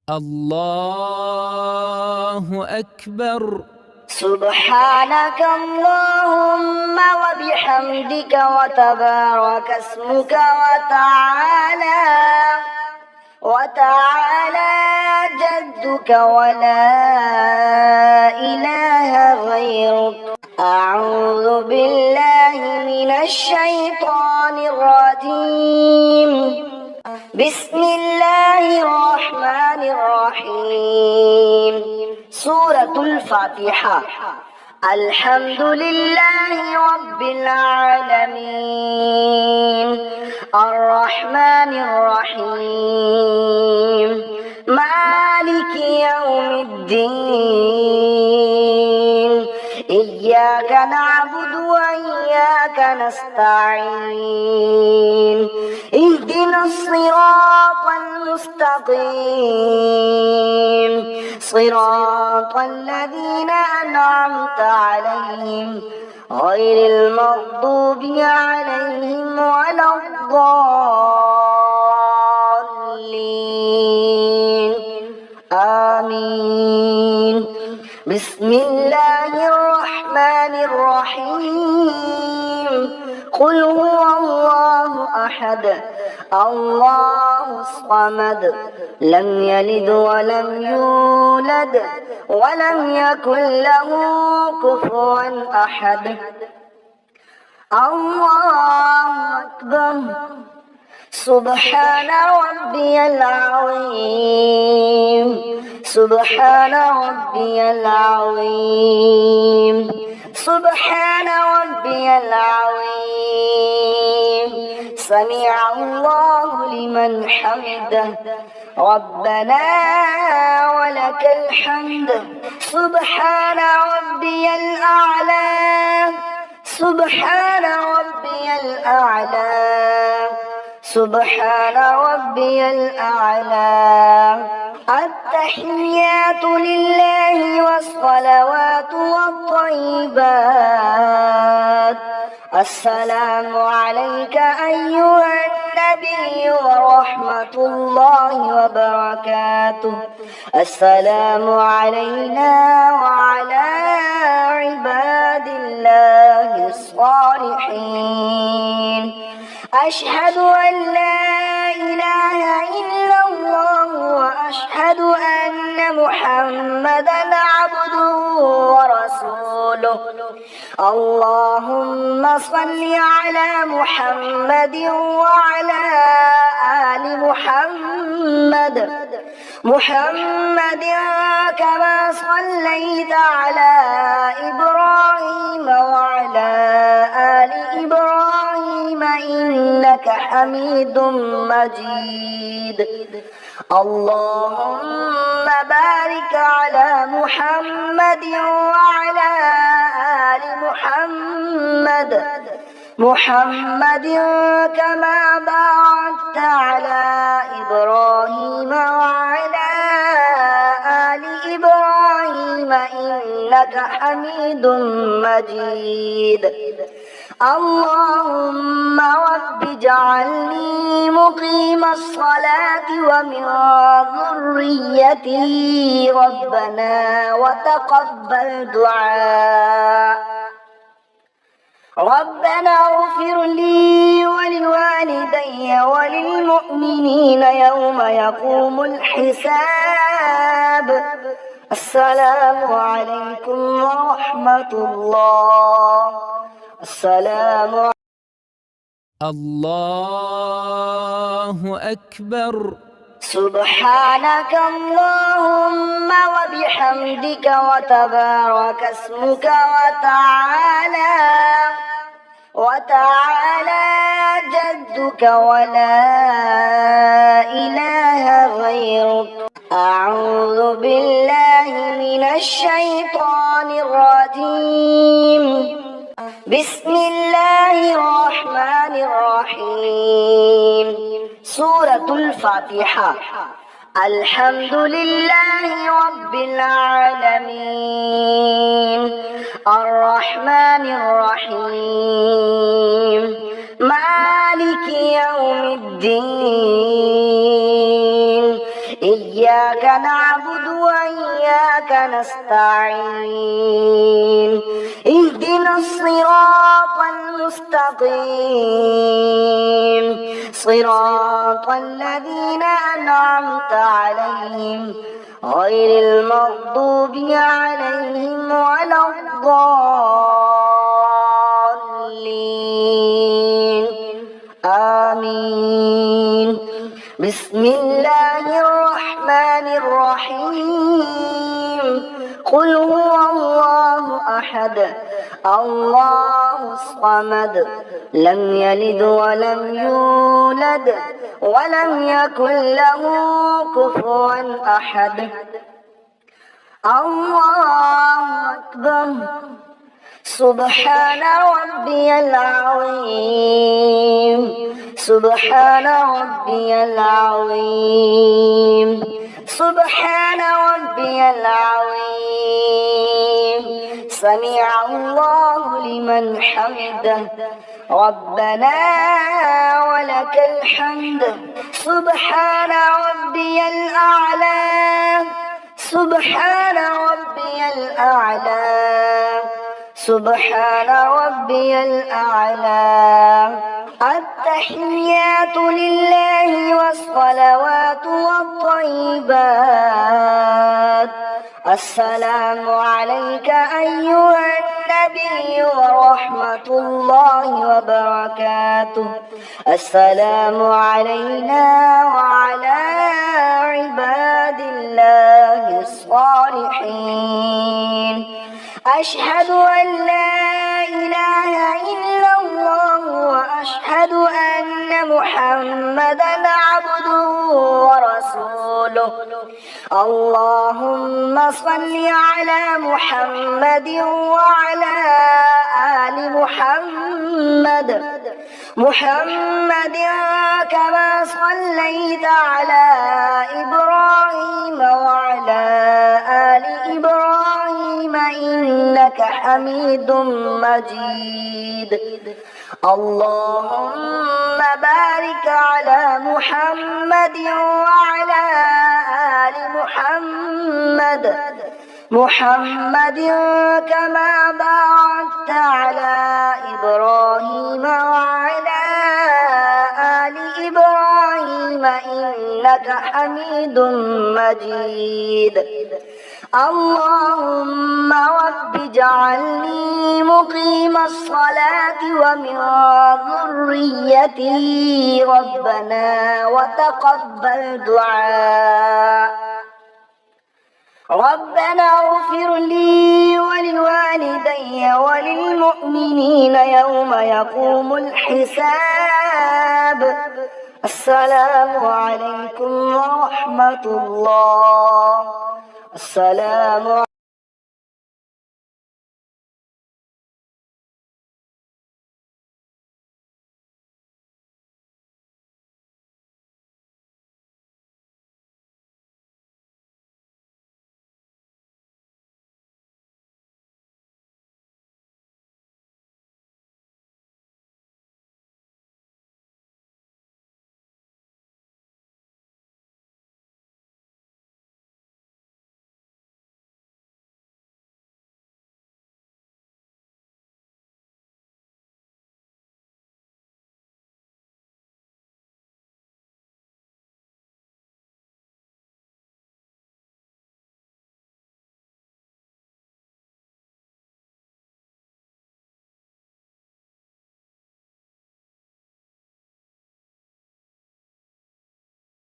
الله أكبر. سبحانك اللهم وبحمدك وتبارك اسمك وتعالى جدك ولا إله غيرك. أعوذ بالله من الشيطان الرجيم. بسم الله الرحمن الرحيم. سورة الفاتحة. الحمد لله رب العالمين الرحمن الرحيم مالك يوم الدين إياك نعبد وإياك نستعين اهدنا الصراط المستقيم صراط الذين أنعمت عليهم غير المغضوب عليهم ولا الضالين آمين. بسم الله الرحمن الرحيم. قل هو الله أحد الله الصمد لم يلد ولم يولد ولم يكن له كفوا أحد. الله أكبر. سبحان ربي العظيم سبحان ربي العظيم سبحان ربي العظيم. سمع الله لمن حمده ربنا ولك الحمد. سبحان ربي الأعلى سبحان ربي الأعلى سبحان ربي الأعلى. التحيات لله والصلوات والطيبات. السلام عليك أيها النبي ورحمة الله وبركاته. السلام علينا وعلى عباد الله الصالحين. أشهد أن لا إله إلا الله وأشهد أن محمدا عبده ورسوله. اللهم صل على محمد وعلى آل محمد كما صليت على إبراهيم وعلى آل إبراهيم إنك حميد مجيد. اللهم بارك على محمد وعلى آل محمد كما باركت على إبراهيم وعلى آل إبراهيم إنك حميد مجيد. اللهم رب اجعلني مقيم الصلاة ومن ذريتي ربنا وتقبل دعاء. ربنا اغفر لي ولوالدي وللمؤمنين يوم يقوم الحساب. السلام عليكم ورحمة الله. السلام. الله أكبر. سبحانك اللهم وبحمدك وتبارك اسمك وتعالى جدك ولا إله غيرك. أعوذ بالله من الشيطان الرجيم. بسم الله الرحمن الرحيم. سورة الفاتحة. الحمد لله رب العالمين الرحمن الرحيم مالك يوم الدين إياك نعبد وإياك نستعين اهدنا الصراط المستقيم صراط الذين أنعمت عليهم غير المغضوب عليهم ولا الضالين آمين. بسم الله الرحمن الرحيم. قل هو الله أحد الله الصمد لم يلد ولم يولد ولم يكن له كفوا أحد. الله أكبر. سبحان ربي العظيم سبحان ربي العظيم سبحان ربي العظيم. سمع الله لمن حمده ربنا ولك الحمد. سبحان ربي الأعلى سبحان ربي الأعلى سبحان ربي الأعلى. التحيات لله والصلوات والطيبات. السلام عليك أيها النبي ورحمة الله وبركاته. السلام علينا وعلى عباد الله الصالحين. أشهد أن لا إله إلا الله وأشهد أن محمدا عبده ورسوله. اللهم صل على محمد وعلى آل محمد كما صليت على إبراهيم وعلى آل إبراهيم إنك حميد مجيد. اللهم بارك على محمد وعلى آل محمد كما باركت على إبراهيم وعلى آل إبراهيم إنك حميد مجيد. اللهم رب اجعلني مقيم الصلاة ومن ذريتي ربنا وتقبل دعاء. ربنا اغفر لي ولوالدي وللمؤمنين يوم يقوم الحساب. السلام عليكم ورحمة الله. السلام